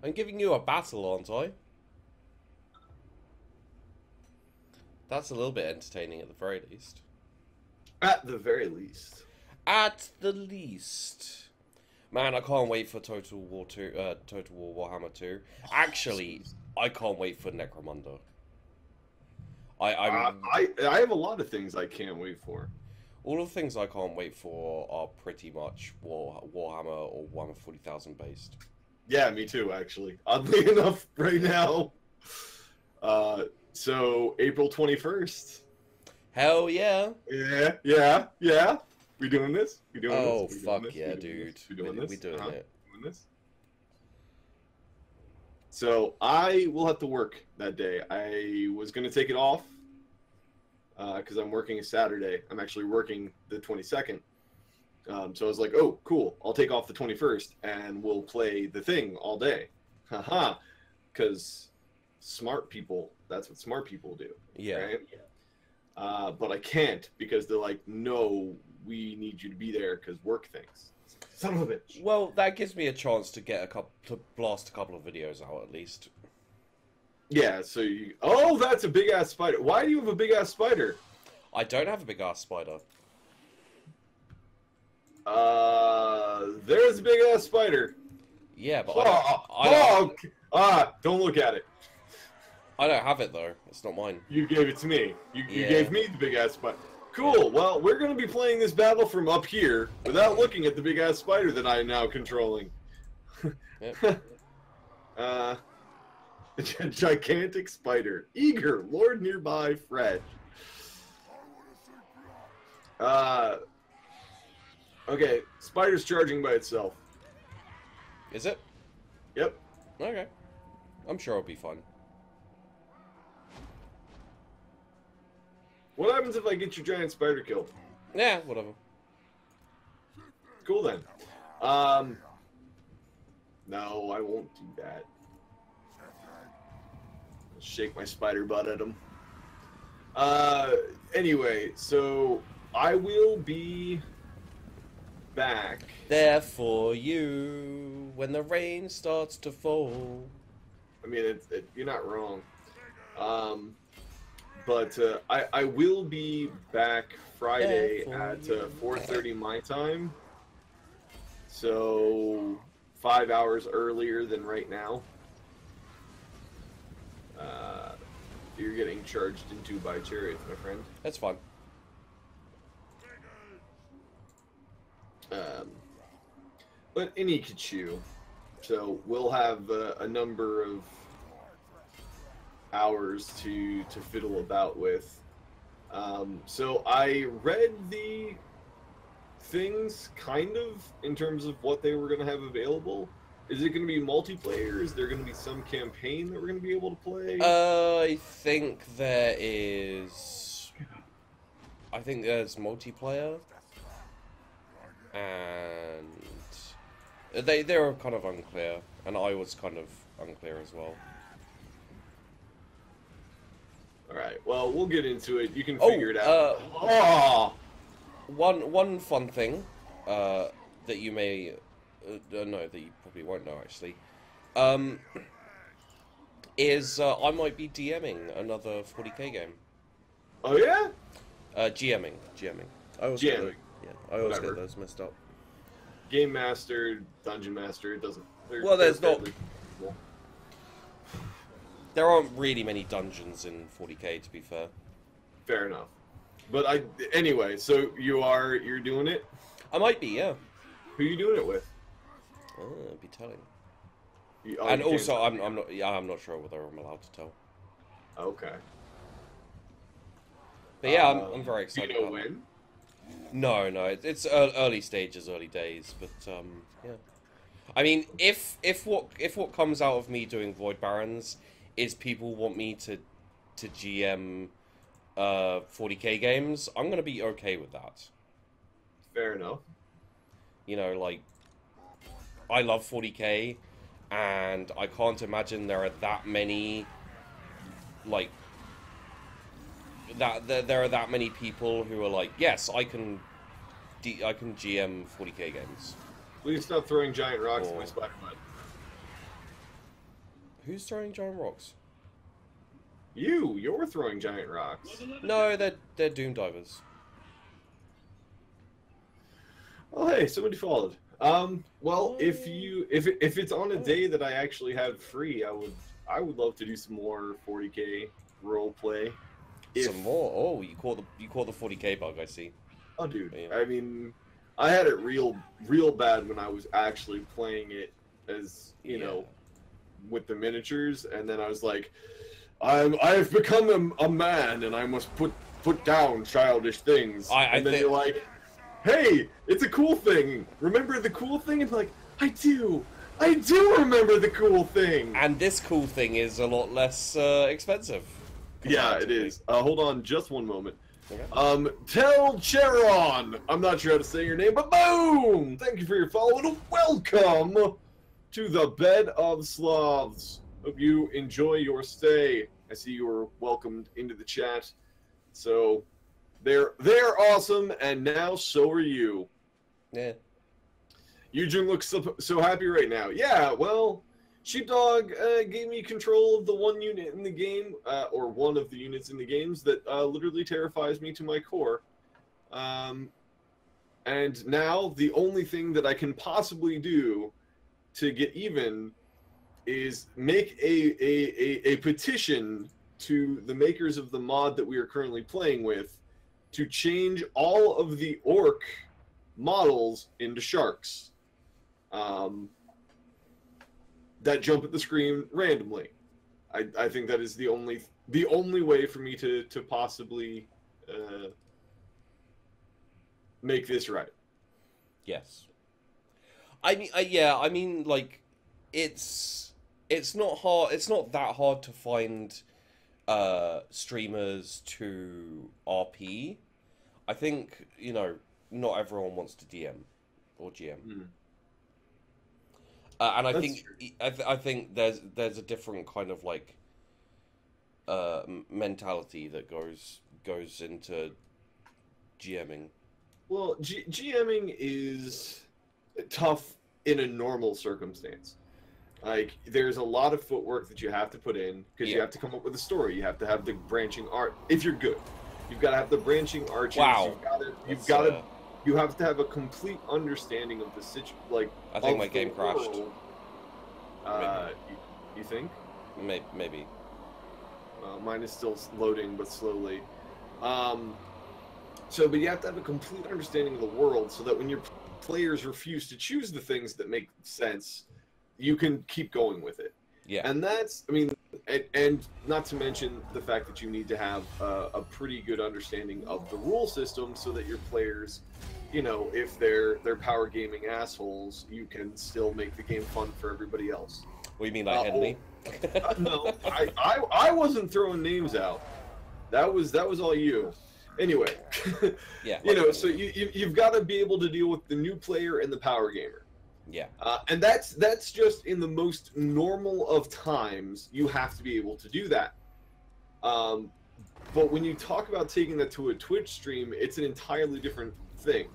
I'm giving you a battle, aren't I? That's a little bit entertaining at the very least. At the very least. At the least. Man, I can't wait for Total War 2, Total War Warhammer 2. Actually, I can't wait for Necromunda. I have a lot of things I can't wait for. All of the things I can't wait for are pretty much Warhammer or Warhammer 40,000 based. Yeah, me too, actually. Oddly enough, right now. So, April 21st. Hell yeah. Yeah. We doing this? We doing this? Oh, We doing fuck this? yeah, We doing dude. this? We doing this? We doing it. Doing this? So, I will have to work that day. I was going to take it off because I'm working a Saturday. I'm actually working the 22nd. So I was like, oh, cool. I'll take off the 21st and we'll play the thing all day. Haha. Because smart people, that's what smart people do. Yeah. Right? But I can't because they're like, no, we need you to be there because work things. Son of a bitch. Well, that gives me a chance to get to blast a couple of videos out at least. Yeah, so you... Oh, that's a big-ass spider. Why do you have a big-ass spider? I don't have a big ass spider. There's a big-ass spider. Yeah, but don't look at it. I don't have it though. It's not mine. You gave it to me. You Yeah. gave me the big-ass spider. Cool. Well, we're going to be playing this battle from up here without looking at the big-ass spider that I am now controlling. Yep. Gigantic spider. Eager. Lord nearby. Fred. Okay. Spider's charging by itself. Is it? Yep. Okay. I'm sure it'll be fun. What happens if I get your giant spider killed? Yeah, whatever. Cool then. No, I won't do that. I'll shake my spider butt at him. Anyway, so I will be back. There for you when the rain starts to fall. I mean, you're not wrong. But I will be back Friday at 4:30 my time. So 5 hours earlier than right now. You're getting charged into by chariots, my friend. That's fine. But any Kachu. So we'll have a number of hours to fiddle about with. So I read the things kind of in terms of what they were going to have available. Is it going to be multiplayer? Is there going to be some campaign that we're going to be able to play? I think there is. I think there's multiplayer, and they're kind of unclear, and I was kind of unclear as well. All right. Well, we'll get into it. You can figure it out. One fun thing that you may no, that you probably won't know actually, is I might be DMing another 40k game. Oh yeah? GMing. I always GMing. I always get those messed up. Game Master, Dungeon Master, it doesn't... Well, there's not... fairly equal. There aren't really many dungeons in 40k, to be fair. Fair enough. But anyway, so you're doing it? I might be, yeah. Who are you doing it with? Oh, I'll be telling. And also, I'm not sure whether I'm allowed to tell. Okay. But yeah, I'm very excited. Do you know about when? No, it's early stages, early days, but yeah. I mean, if what comes out of me doing Void Barons is people want me to GM 40k games, I'm gonna be okay with that. Fair enough. You know, like, I love 40k, and I can't imagine there are that many, like, there are that many people who are like, yes, I can GM 40k games. Please stop throwing giant rocks at my spider butt. Who's throwing giant rocks? You're throwing giant rocks. No, they're doom divers. Oh, hey, somebody followed. Well, if it's on a day that I actually have free, I would love to do some more 40k role play. Some more? Oh, you caught the 40k bug, I see. Oh, dude. Yeah. I mean, I had it real bad when I was actually playing it as, you know, with the miniatures, and then I was like, I've become a man, and I must put down childish things. And then you're like, hey, it's a cool thing. Remember the cool thing? And like, I do remember the cool thing. And this cool thing is a lot less expensive. Yeah, it is. Hold on just one moment. Okay. Tell Charon. I'm not sure how to say your name, but boom! Thank you for your follow and welcome to the Bed of Sloths. Hope you enjoy your stay. I see you were welcomed into the chat. So they're awesome, and now so are you. Yeah. Yujoon looks so happy right now. Yeah, well, Sheepdog gave me control of the one unit in the game, or one of the units in the games that literally terrifies me to my core. And now the only thing that I can possibly do to get even is make a petition to the makers of the mod that we are currently playing with to change all of the orc models into sharks. That jump at the screen randomly. I think that is the only way for me to possibly make this right. Yes. I mean, like, it's not hard. It's not that hard to find streamers to RP. I think, you know, not everyone wants to DM or GM. Mm. And That's true. I think there's a different kind of like mentality that goes into GMing. Well, GMing is tough in a normal circumstance. Like, there's a lot of footwork that you have to put in because you have to come up with a story. You have to have the branching art. If you're good, you've got to have the branching arches. Wow. You have to have a complete understanding of the situation. Like, I think my game crashed. You think? Maybe. Mine is still loading, but slowly. But you have to have a complete understanding of the world so that when your players refuse to choose the things that make sense, you can keep going with it. Yeah. And that's, I mean, and not to mention the fact that you need to have a pretty good understanding of the rule system so that your players, you know, if they're power gaming assholes, you can still make the game fun for everybody else. What do you mean, like Henley? No, I wasn't throwing names out. That was all you. Anyway, Yeah. you know, so you've got to be able to deal with the new player and the power gamer. Yeah. And that's just in the most normal of times, you have to be able to do that. But when you talk about taking that to a Twitch stream, it's an entirely different thing.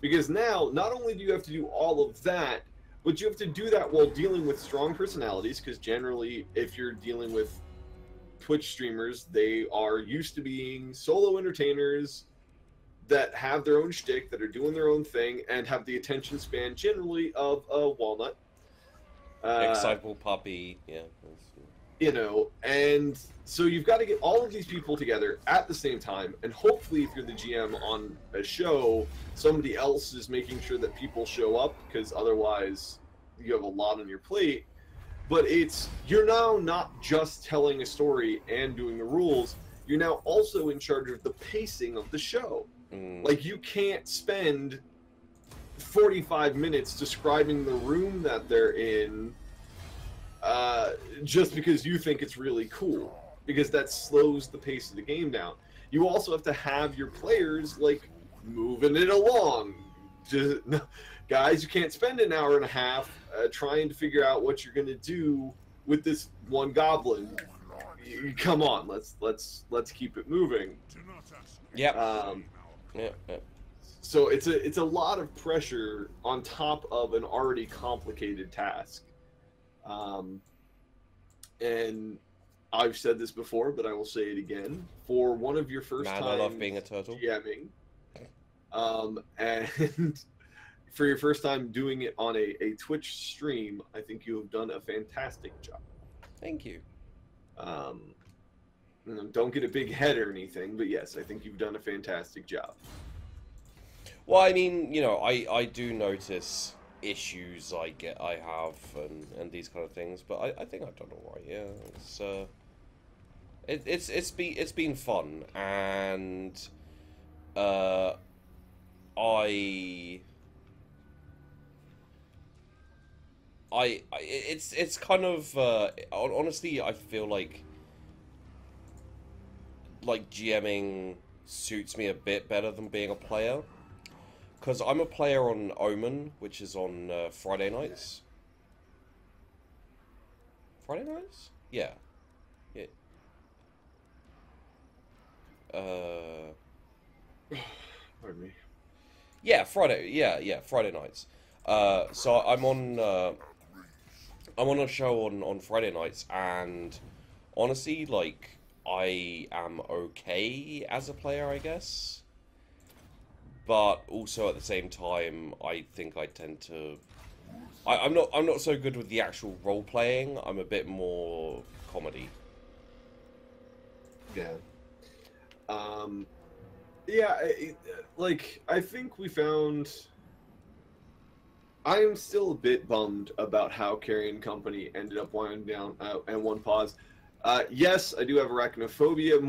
Because now, not only do you have to do all of that, but you have to do that while dealing with strong personalities, because generally, if you're dealing with Twitch streamers, they are used to being solo entertainers that have their own shtick, that are doing their own thing, and have the attention span generally of a walnut. Excitable puppy, yeah. You know, and so you've got to get all of these people together at the same time, and hopefully if you're the GM on a show, somebody else is making sure that people show up, because otherwise you have a lot on your plate. But you're now not just telling a story and doing the rules, you're now also in charge of the pacing of the show. Like, you can't spend 45 minutes describing the room that they're in just because you think it's really cool, because that slows the pace of the game down. You also have to have your players, like, moving it along. Guys, you can't spend an hour and a half trying to figure out what you're going to do with this one goblin. Come on, let's keep it moving. Yeah. Yeah. So it's a lot of pressure on top of an already complicated task. and I've said this before, but I will say it again. For one of your first Man, times I love being a turtle. GMing, and for your first time doing it on a Twitch stream, I think you have done a fantastic job. Thank you. Don't get a big head or anything, but yes, I think you've done a fantastic job. Well, I mean, you know, I do notice issues I have and these kind of things, but I think I've done all right. Yeah, it's been fun, and it's kind of honestly, I feel like GMing suits me a bit better than being a player, because I'm a player on Omen, which is on Friday nights. Friday nights? Yeah. Yeah. Pardon me. Yeah, Friday. Yeah, Friday nights. So I'm on a show on Friday nights, and honestly, like, I am okay as a player, I guess. But also at the same time, I think I tend to. I'm not so good with the actual role playing. I'm a bit more comedy. Yeah. Yeah. Like, I think we found. I am still a bit bummed about how Carrion Company ended up winding down. And one pause. Yes, I do have arachnophobia.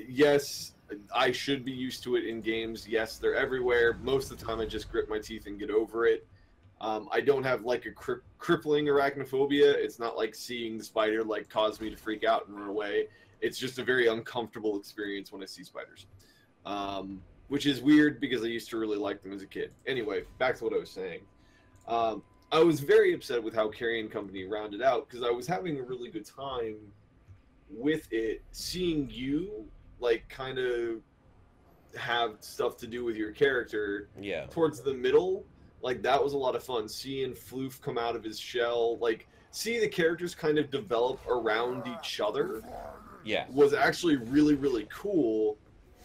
Yes, I should be used to it in games. Yes, they're everywhere. Most of the time, I just grit my teeth and get over it. I don't have like a crippling arachnophobia. It's not like seeing the spider like cause me to freak out and run away. It's just a very uncomfortable experience when I see spiders, which is weird because I used to really like them as a kid. Anyway, back to what I was saying. I was very upset with how Carrion Company rounded out because I was having a really good time with it, seeing you like kind of have stuff to do with your character. Yeah. Towards the middle, like that was a lot of fun. Seeing Floof come out of his shell, like seeing the characters kind of develop around each other. Yeah. Was actually really, really cool.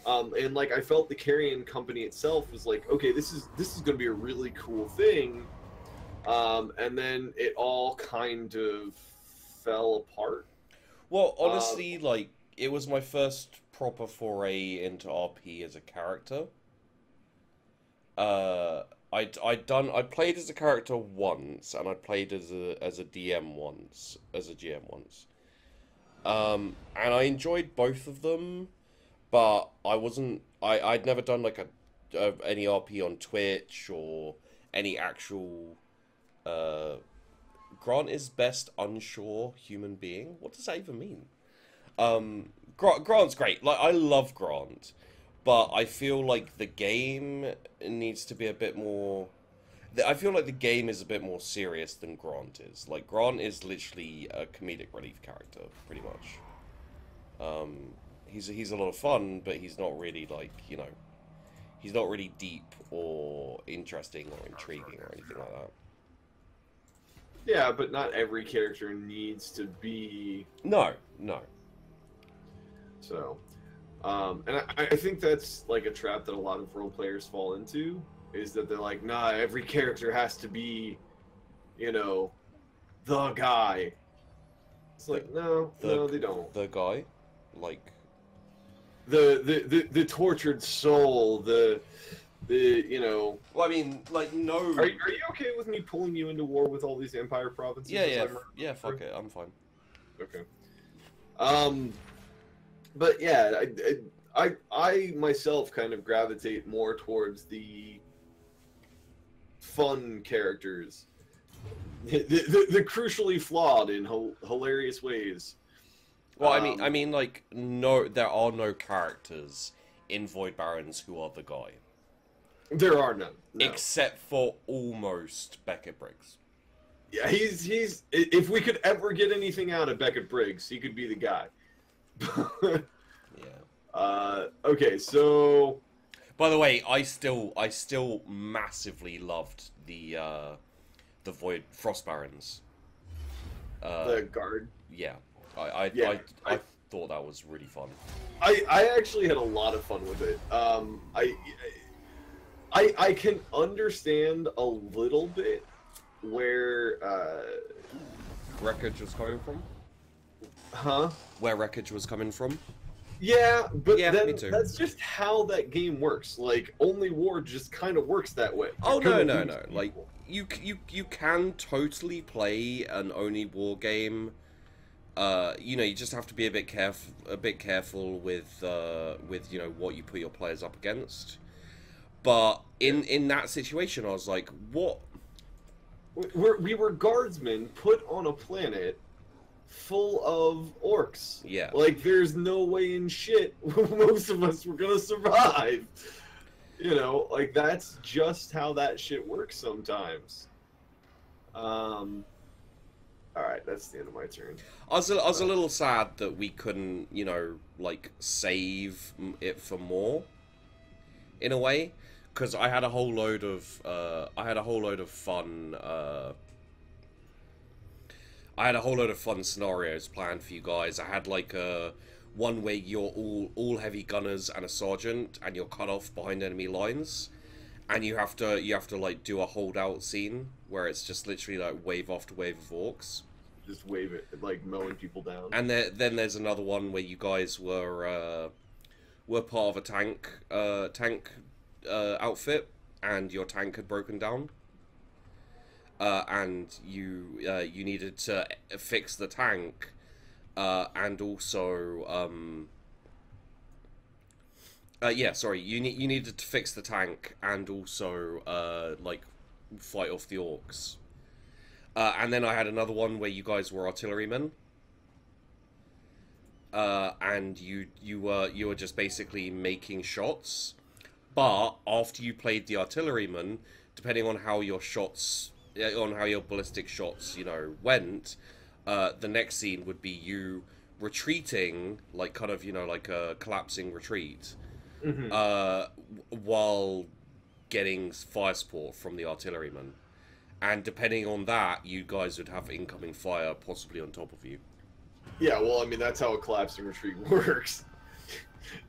And like I felt the Carrion Company itself was like, okay, this is going to be a really cool thing. And then it all kind of fell apart. Well, honestly, like, it was my first proper foray into RP as a character. I played as a character once, and I played as a DM once, as a GM once. And I enjoyed both of them, but I'd never done like any RP on Twitch or any actual. Grant is best unsure human being. What does that even mean? Grant's great. Like, I love Grant, but I feel like the game needs to be a bit more. I feel like the game is a bit more serious than Grant is. Like, Grant is literally a comedic relief character, pretty much. He's a lot of fun, but he's not really like, you know, he's not really deep or interesting or intriguing or anything like that. Yeah, but not every character needs to be. No. So, and I think that's like a trap that a lot of role players fall into, is that they're like, nah, every character has to be, you know, the guy. It's like, no, they don't. The guy, like the tortured soul, the you know. Well, I mean, like, no. Are you okay with me pulling you into war with all these Empire provinces? Yeah. Fuck it, I'm fine. Okay. But yeah, I myself kind of gravitate more towards the fun characters, the crucially flawed in hilarious ways. Well, I mean, like, no, there are no characters in Void Barons who are the guy. There are none, no. Except for almost Beckett Briggs. Yeah, he's. If we could ever get anything out of Beckett Briggs, he could be the guy. Yeah. Okay, so. By the way, I still massively loved the Void Frost Barons. The guard. yeah, Yeah, I thought that was really fun. I actually had a lot of fun with it. I can understand a little bit where Wreckage was coming from. huh? Where Wreckage was coming from. Yeah, but Yeah, me then too. that's just how that game works. Like, only war just kind of works that way. Oh, You're no. gonna lose Like, people. you can totally play an only war game. You know, you just have to be a bit careful with you know what you put your players up against. But in that situation, I was like, what? We were guardsmen put on a planet full of orcs. Yeah. Like, there's no way in shit most of us were gonna survive. You know, like, that's just how that shit works sometimes. Alright, that's the end of my turn. I was a little sad that we couldn't, you know, like save it for more. In a way, because I had a whole load of fun. I had a whole load of fun scenarios planned for you guys. I had like one where you're all heavy gunners and a sergeant, and you're cut off behind enemy lines, and you have to like do a holdout scene where it's just literally like wave after wave of orcs. Just wave it, like mowing people down. And then there's another one where you guys were part of a tank outfit, and your tank had broken down. And you needed to fix the tank, and also you needed to fix the tank and also like fight off the orcs. And then I had another one where you guys were artillerymen, and you were just basically making shots. But after you played the artilleryman, depending on how your shots, on how your ballistic shots, you know, went, the next scene would be you retreating, like kind of, you know, like a collapsing retreat, while getting fire support from the artilleryman. And depending on that, you guys would have incoming fire possibly on top of you. Yeah, well, I mean, that's how a collapsing retreat works.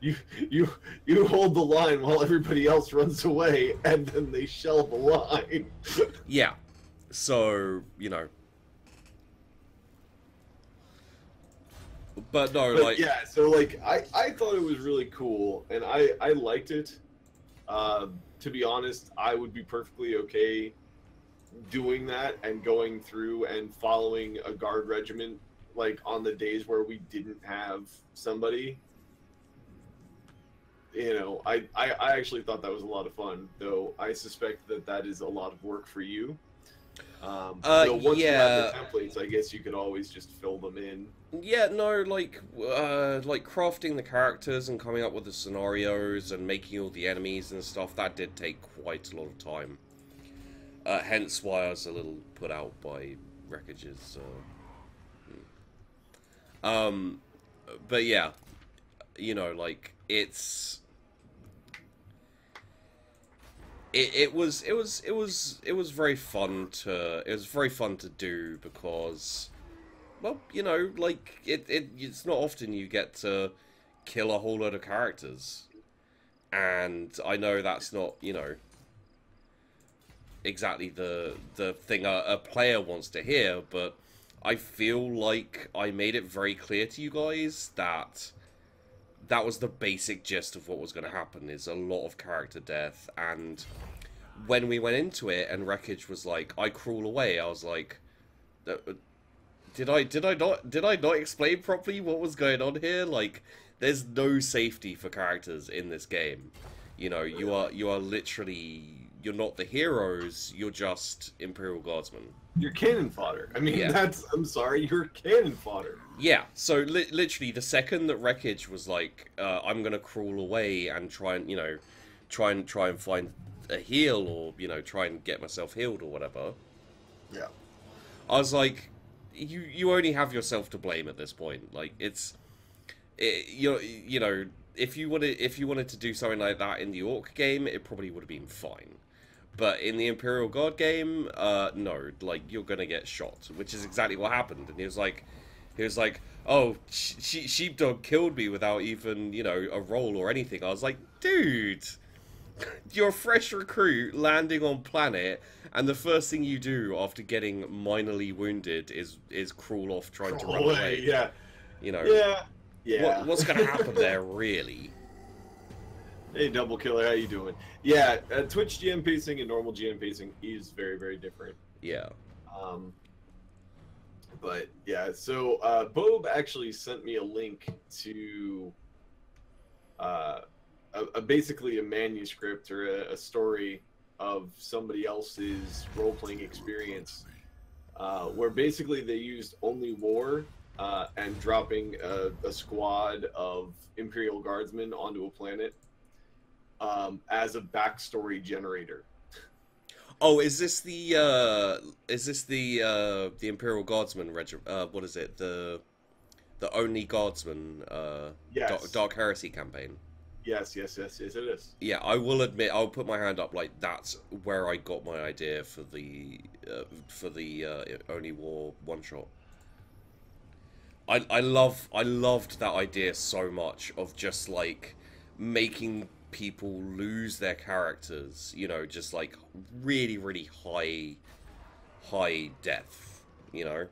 You hold the line while everybody else runs away, and then they shell the line. Yeah. So, you know. But no, But like... yeah, so, like, I thought it was really cool, and I liked it. To be honest, I would be perfectly okay doing that and going through and following a guard regiment, like, on the days where we didn't have somebody. You know, I actually thought that was a lot of fun, though I suspect that is a lot of work for you. So once you have the templates, I guess you could always just fill them in. Yeah, no, like crafting the characters and coming up with the scenarios and making all the enemies and stuff, that did take quite a lot of time. Hence why I was a little put out by Wreckage's. But yeah, you know, like, it was very fun to do because, well, you know, like, it's not often you get to kill a whole load of characters, and I know that's not, you know, exactly the thing a player wants to hear, but I feel like I made it very clear to you guys that that was the basic gist of what was going to happen, is a lot of character death. And when we went into it and Wreckage was like, I crawl away, I was like, did I not explain properly what was going on here? Like, there's no safety for characters in this game. You know, you are literally, you're not the heroes, you're just Imperial Guardsmen. You're cannon fodder. I mean, Yeah. I'm sorry, you're cannon fodder. Yeah, so literally the second that Wreckage was like, I'm gonna crawl away and try and, you know, try and find a heal, or, you know, try and get myself healed or whatever. Yeah. I was like, you only have yourself to blame at this point. Like, you know, if you wanted to do something like that in the Orc game, it probably would have been fine. But in the Imperial Guard game, no, like, you're gonna get shot, which is exactly what happened. And he was like, He was like, "Oh, sheepdog killed me without even, you know, a roll or anything." I was like, "Dude, you're a fresh recruit landing on planet, and the first thing you do after getting minorly wounded is crawl off trying to run away." Yeah. You know. Yeah. Yeah. What's going to happen there, really? Hey, Double Killer, how you doing? Yeah, Twitch GM pacing and normal GM pacing is very, very different. Yeah. But yeah, so Bob actually sent me a link to basically a manuscript or a story of somebody else's role-playing experience, where basically they used only war and dropping a squad of Imperial Guardsmen onto a planet as a backstory generator. Oh, is this the Imperial Guardsman regiment? What is it? The only Guardsman Yes. Dark Heresy campaign. Yes, it is. Yeah, I will admit, I'll put my hand up. Like, that's where I got my idea for the Only War one shot. I loved that idea so much of just like making people lose their characters, you know, just like really, really high death, you know.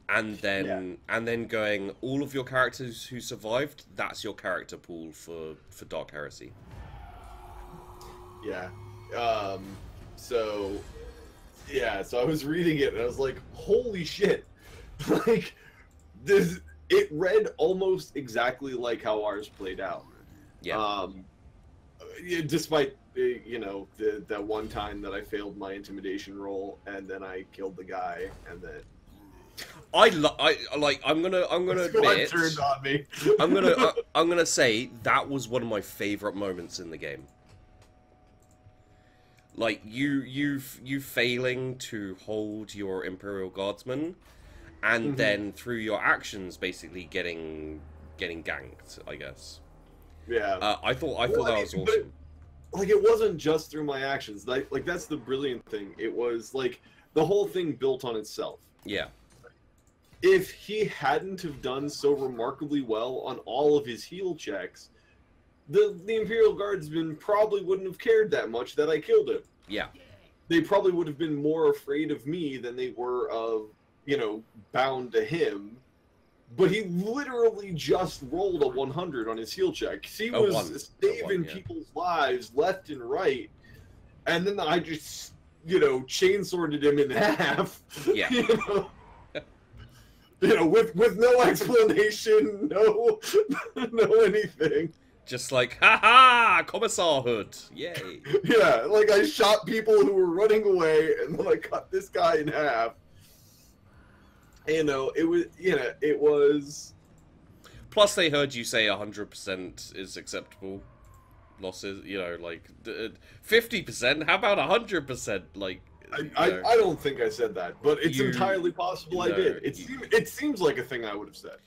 And then going, all of your characters who survived, that's your character pool for Dark Heresy. Yeah. So I was reading it and I was like, holy shit. Like, this, it read almost exactly like how ours played out. Yeah. Despite, you know, that one time that I failed my intimidation roll and then I killed the guy and then I'm gonna admit, turned on me. I'm gonna say that was one of my favorite moments in the game. Like you failing to hold your Imperial Guardsmen, and then through your actions basically getting ganked, I guess. Yeah. I thought that was awesome. But, like, it wasn't just through my actions. Like that's the brilliant thing. It was like the whole thing built on itself. Yeah. If he hadn't have done so remarkably well on all of his heal checks, the Imperial Guardsmen probably wouldn't have cared that much that I killed him. Yeah. They probably would have been more afraid of me than they were of, you know, bound to him. But he literally just rolled a 100 on his heal check. He was saving people's lives left and right. And then I just, you know, chainsworded him in half. Yeah. You know, with no explanation, no anything. Just like, ha-ha, Commissarhood, yay. Yeah, like I shot people who were running away, and then I cut this guy in half. You know, it was... Plus they heard you say 100% is acceptable losses, you know, like, 50%, how about 100%, like... I don't think I said that, but it's entirely possible I did. It seems like a thing I would have said.